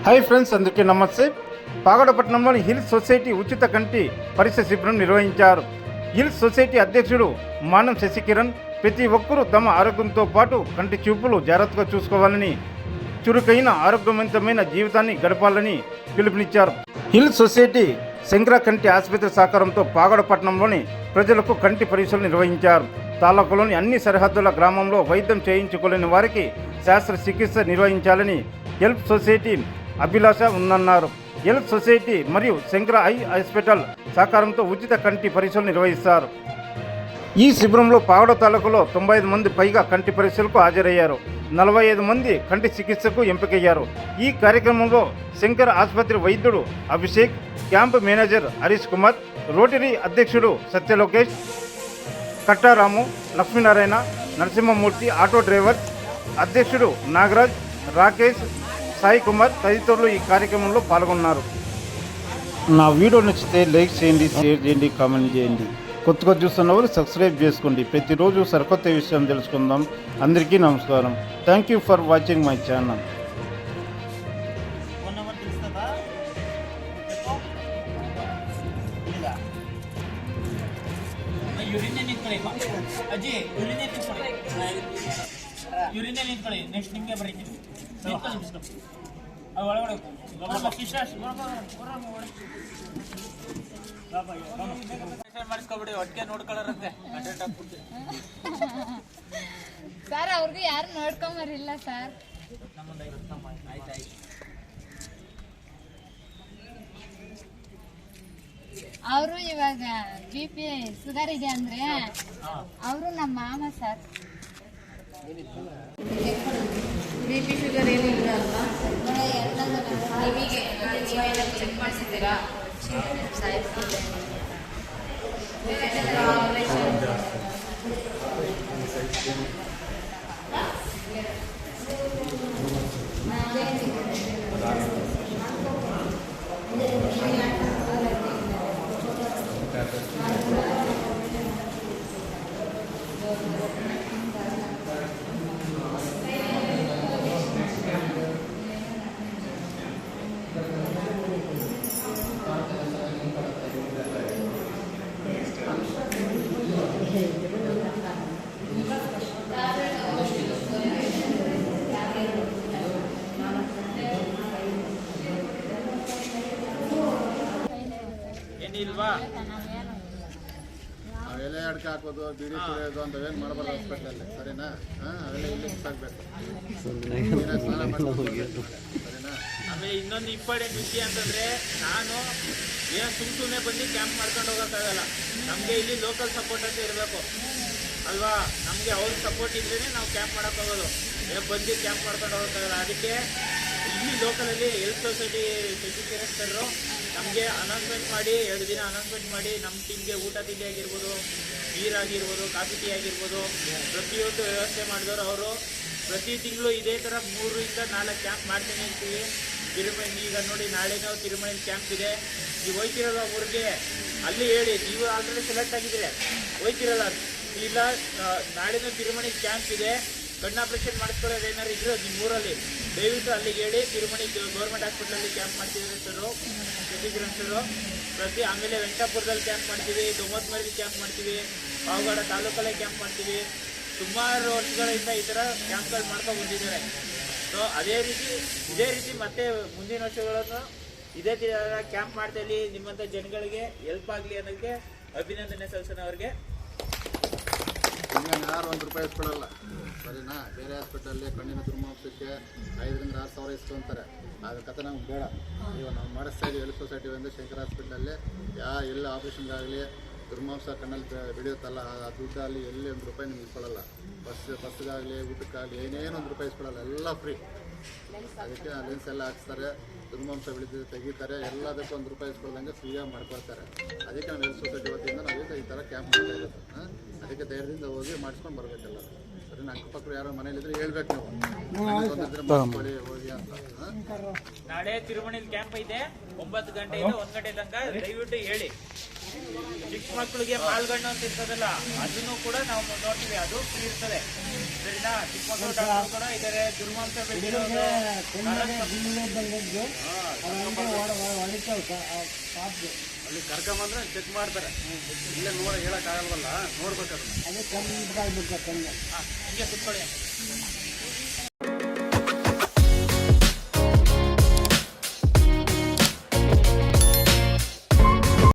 Hi friends, అందరికీ నమస్తే. పాగడపట్నంలోని hills society ఉచిత కంటి పరీక్ష శిబిరం నిర్వహించారు. హిల్స్ సొసైటీ అధ్యక్షుడు మానం శశికిరణ్ ప్రతి ఒక్కరూ తమ ఆరోగ్యంతో పాటు కంటి చూపులు జాగ్రత్తగా చూసుకోవాలని, చురుకైన ఆరోగ్యవంతమైన జీవితాన్ని గడపాలని పిలుపునిచ్చారు. హిల్స్ సొసైటీ శంకర కంటి ఆసుపత్రి సహకారంతో పాగడపట్నంలోని ప్రజలకు కంటి పరీక్షలు నిర్వహించారు. తాలూకులోని అన్ని సరిహద్దుల గ్రామంలో వైద్యం చేయించుకోలేని వారికి శస్త్రచికిత్స నిర్వహించాలని హెల్త్ సొసైటీ అభిలాష ఉందన్నారు. హెల్త్ సొసైటీ మరియు శంకర ఐ హాస్పిటల్ సహకారంతో ఉచిత కంటి పరీక్షలు నిర్వహిస్తారు. ఈ శిబిరంలో పాగడ తాలూకులో 95 మంది పైగా కంటి పరీక్షలకు హాజరయ్యారు. 45 మంది కంటి చికిత్సకు ఎంపికయ్యారు. ఈ కార్యక్రమంలో శంకర ఆసుపత్రి వైద్యుడు Abhishek, camp manager Harish Kumar, rotary అధ్యక్షుడు సత్యలోకేష్, కట్టారాము, లక్ష్మీనారాయణ, నరసింహమూర్తి, ఆటో డ్రైవర్ అధ్యక్షుడు నాగరాజ్, రాకేష్, సాయి కుమార్ తదితరులు ఈ కార్యక్రమంలో పాల్గొన్నారు. నా వీడియో నచ్చితే లైక్ చేయండి, షేర్ చేయండి, కామెంట్ చేయండి. కొత్తగా చూస్తున్న వాళ్ళు సబ్స్క్రైబ్ చేసుకోండి. ప్రతిరోజు సరికొత్త విషయం తెలుసుకుందాం. అందరికీ నమస్కారం. Thank you for watching my channel. Next ನಿಮಗೆ ಬರೀತೀನಿ ಒಳಗಡೆ ಮಾಡಿಸ್ಕೊಬಿಡಿ, ಒಟ್ಟಿಗೆ ನೋಡ್ಕೊಳ್ಳಾರಂತೆ. ಸರ್ ಅವ್ರಿಗೆ ಯಾರು ನೋಡ್ಕೊಂಬರಿಲ್ಲ ಸರ್. ಅವರು ಇವಾಗ BP ಶುಗರ್ ಇದೆ ಅಂದ್ರೆ ಅವರು ನಮ್ಮ ಮಾಮ ಸರ್. BP ಶುಗರ್ ಏನಿಲ್ಲ ಅಲ್ವಾ? ಚೆಕ್ ಮಾಡಿಸಿದ್ದೀರಾ? ಏನಿಲ್ವಾ? ಅವೆಲ್ಲ ಅಡ್ಕೆ ಹಾಕೋದು, ಬಿಡಿ ಕುಡಿಯೋದು ಅಂತವೇನು ಮಾಡಬಾರ್ದು ಹಾಸ್ಪಿಟ್ಲಲ್ಲಿ, ಸರಿನಾ? ಅವೆಲ್ಲ ಇಲ್ಲಿ ಸಾಕಬೇಕು, ಸ್ನಾನ ಮಾಡೋದು, ಸರಿನಾ? ಆಮೇಲೆ ಇನ್ನೊಂದು ಇಂಪಾರ್ಟೆಂಟ್ ವಿಷಯ ಅಂತಂದ್ರೆ, ನಾನು ಏನು ಸುಮ್ಮನೆ ಬಂದು ಕ್ಯಾಂಪ್ ಮಾಡ್ಕೊಂಡು ಹೋಗೋಕ್ಕಾಗಲ್ಲ. ನಮಗೆ ಇಲ್ಲಿ ಲೋಕಲ್ ಸಪೋರ್ಟ್ ಅಂತ ಇರಬೇಕು ಅಲ್ವಾ? ನಮಗೆ ಅವ್ರ ಸಪೋರ್ಟ್ ಇದ್ರೇ ನಾವು ಕ್ಯಾಂಪ್ ಮಾಡೋಕ್ಕಾಗೋದು. ಬಂದು ಕ್ಯಾಂಪ್ ಮಾಡ್ಕೊಂಡು ಹೋಗೋಕ್ಕಾಗಲ್ಲ. ಅದಕ್ಕೆ ಇಲ್ಲಿ ಲೋಕಲಲ್ಲಿ ಹೆಲ್ತ್ ಸೊಸೈಟಿ ಶಶಿಕಿರಣ್ ನಮಗೆ ಅನೌನ್ಸ್ಮೆಂಟ್ ಮಾಡಿ, 2 ದಿನ ಅನೌನ್ಸ್ಮೆಂಟ್ ಮಾಡಿ, ನಮ್ಮ ಟೀಮ್ಗೆ ಊಟ ತಿಂಡಿ ಆಗಿರ್ಬೋದು, ನೀರಾಗಿರ್ಬೋದು, ಕಾಫಿ ಟೀ ಆಗಿರ್ಬೋದು, ಪ್ರತಿಯೊಂದು ವ್ಯವಸ್ಥೆ ಮಾಡಿದವರು ಅವರು. ಪ್ರತಿ ತಿಂಗಳು ಇದೇ ಥರ 3 ಇಂದ 4 ಕ್ಯಾಂಪ್ ಮಾಡ್ತಾನೆ ಇರ್ತೀವಿ. ತಿರುಮಣಿ ಈಗ ನೋಡಿ, ನಾಳೆನೂ ತಿರುಮಣಿ ಕ್ಯಾಂಪ್ ಇದೆ. ನೀವು ಹೋಯ್ತಿರಲ್ಲ ಊರಿಗೆ, ಅಲ್ಲಿ ಹೇಳಿ ನೀವು ಆಲ್ರೆಡಿ ಸೆಲೆಕ್ಟ್ ಆಗಿದ್ರೆ ಹೋಯ್ತಿರಲ್ಲ, ಇಲ್ಲ ನಾಳೆನೂ ತಿರುಮಣಿ ಕ್ಯಾಂಪ್ ಇದೆ, ಕಣ್ಣು ಆಪರೇಷನ್ ಮಾಡಿಸ್ಕೊಳ್ಳೋದು ಏನಾರು ಇದ್ರೆ ನಿಮ್ಮೂರಲ್ಲಿ ದಯವಿಟ್ಟು ಅಲ್ಲಿಗೆ ಹೇಳಿ. ತಿರುಮಣಿ ಗೌರ್ಮೆಂಟ್ ಹಾಸ್ಪಿಟಲಲ್ಲಿ ಕ್ಯಾಂಪ್ ಮಾಡ್ತಿದ್ದಾರೆ ಸರು, ಶಶಿಕಿರಣ್ ಸರು. ಆಮೇಲೆ ವೆಂಕಟಾಪುರದಲ್ಲಿ ಕ್ಯಾಂಪ್ ಮಾಡ್ತೀವಿ, ದೊಮ್ಮತ್ಮರಲ್ಲಿ ಕ್ಯಾಂಪ್ ಮಾಡ್ತೀವಿ, ಪಾವಗಡ ತಾಲೂಕಲ್ಲೇ ಕ್ಯಾಂಪ್ ಮಾಡ್ತೀವಿ. ಸುಮಾರು ವರ್ಷಗಳಿಂದ ಈ ಥರ ಕ್ಯಾಂಪ್ಗಳು ಮಾಡ್ಕೊಂಡು ಬಂದಿದ್ದಾರೆ. ಸೊ ಇದೇ ರೀತಿ ಮತ್ತೆ ಮುಂದಿನ ವರ್ಷಗಳನ್ನು ಇದೇ ಥರ ಕ್ಯಾಂಪ್ ಮಾಡ್ತಾ ನಿಮ್ಮಂಥ ಜನಗಳಿಗೆ ಹೆಲ್ಪ್ ಆಗಲಿ ಅನ್ನೋಕ್ಕೆ ಅಭಿನಂದನೆ ಸಲ್ಲಿಸೋಣ ಅವ್ರಿಗೆ. ಈಗ ಯಾರು 1 ರೂಪಾಯಿ ಇಸ್ಕೊಡಲ್ಲ, ಸರಿನಾ? ಬೇರೆ ಹಾಸ್ಪಿಟಲಲ್ಲಿ ಕಣ್ಣಿನ ದುರ್ಮಾಂಸಕ್ಕೆ 5,000 ರಿಂದ 6,000 ಇಸ್ಕೊತಾರೆ. ಅದ್ರ ಕಥೆ ನಮ್ಗೆ ಬೇಡ. ಈಗ ನಾವು ಮಾಡಿಸ್ತಾ ಇದ್ದೀವಿ ಹೆಲ್ತ್ ಸೊಸೈಟಿ ಒಂದು ಶಂಕರ ಹಾಸ್ಪಿಟಲಲ್ಲಿ. ಎಲ್ಲ ಆಪರೇಷನ್ಗಾಗಲಿ, ದುರ್ಮಾಂಸ ಕಣ್ಣಲ್ಲಿ ಬೆಳೆಯುತ್ತಲ್ಲ, ಆ ದುಡ್ಡಲ್ಲಿ ಎಲ್ಲಿ 1 ರೂಪಾಯಿ ನಿಮ್ಗೆ ಇಸ್ಕೊಳ್ಳಲ್ಲ. ಬಸ್ಗಾಗಲಿ, ಊಟಕ್ಕಾಗಲಿ ಏನೇನು 1 ರೂಪಾಯಿ ಇಸ್ಕೊಳ್ಳಲ್ಲ, ಎಲ್ಲ ಫ್ರೀ. ಅದಕ್ಕೆ ಲೆನ್ಸ್ ಎಲ್ಲ ಹಾಕ್ಸ್ತಾರೆ, ದುರ್ಮಾಂಸ ಬೆಳೆದಿದ್ದು ತೆಗಿತಾರೆ, ಎಲ್ಲದಕ್ಕೂ 1 ರೂಪಾಯಿ ಇಸ್ಕೊಳ್ಳೋದಂಗೆ ಫ್ರೀಯಾಗಿ ಮಾಡ್ಕೊಳ್ತಾರೆ. ಅದಕ್ಕೆ ನಾವು ಹೆಲ್ತ್ ಸೊಸೈಟಿ ವತಿಯಿಂದ ನಾವು ಈ ಥರ ಕ್ಯಾಂಪ್ ಮಾಡ್ತಾ ಇರೋದು. ಅದಕ್ಕೆ ಧೈರ್ಯದಿಂದ ಹೋಗಿ ಮಾಡಿಸ್ಕೊಂಡು ಬರಬೇಕಲ್ಲ, ಸರಿ? ಅಕ್ಕಪಕ್ಕರು ಯಾರೋ ಮನೇಲಿದ್ರೆ ಹೇಳ್ಬೇಕು ನೀವು, ಮಾಡ್ಕೊಳ್ಳಿ ಹೋಗಿ ಅಂತ. ನಾಳೆ ತಿರುಮಣಿ ಕ್ಯಾಂಪ್ ಇದೆ, 9 ಗಂಟೆಯಿಂದ 1 ಗಂಟೆ ತನಕ. ದಯವಿಟ್ಟು ಹೇಳಿ. ಚಿಕ್ಕ ಮಕ್ಕಳಿಗೆ ಮಾಲ್ಗಣ್ಣು ಅಂತ ಇರ್ತದಲ್ಲ ಅದನ್ನು ಕೂಡ ನಾವು ನೋಡ್ತೀವಿ, ಅದು ಫ್ರೀ ಇರ್ತದೆ ಸರಿನಾ. ಚಿಕ್ಕ ಮಕ್ಕಳು ಡಾಕ್ಟರ್ ಕೂಡ ಇದಾರೆ, ದುರ್ಮಾಂಸ ಬೆಳೆದಿರೋದು ಅಲ್ಲಿ ಕರ್ಕೊಂಬಂದ್ರೆ ಚೆಕ್ ಮಾಡ್ತಾರೆ, ಇಲ್ಲೇ ಹೇಳಕ್ಕಾಗಲ್ವಲ್ಲ, ನೋಡ್ಬೇಕು ಅದನ್ನ. ಹಿಂಗೆ ಕುತ್ಕೊಳ್ಳಿ.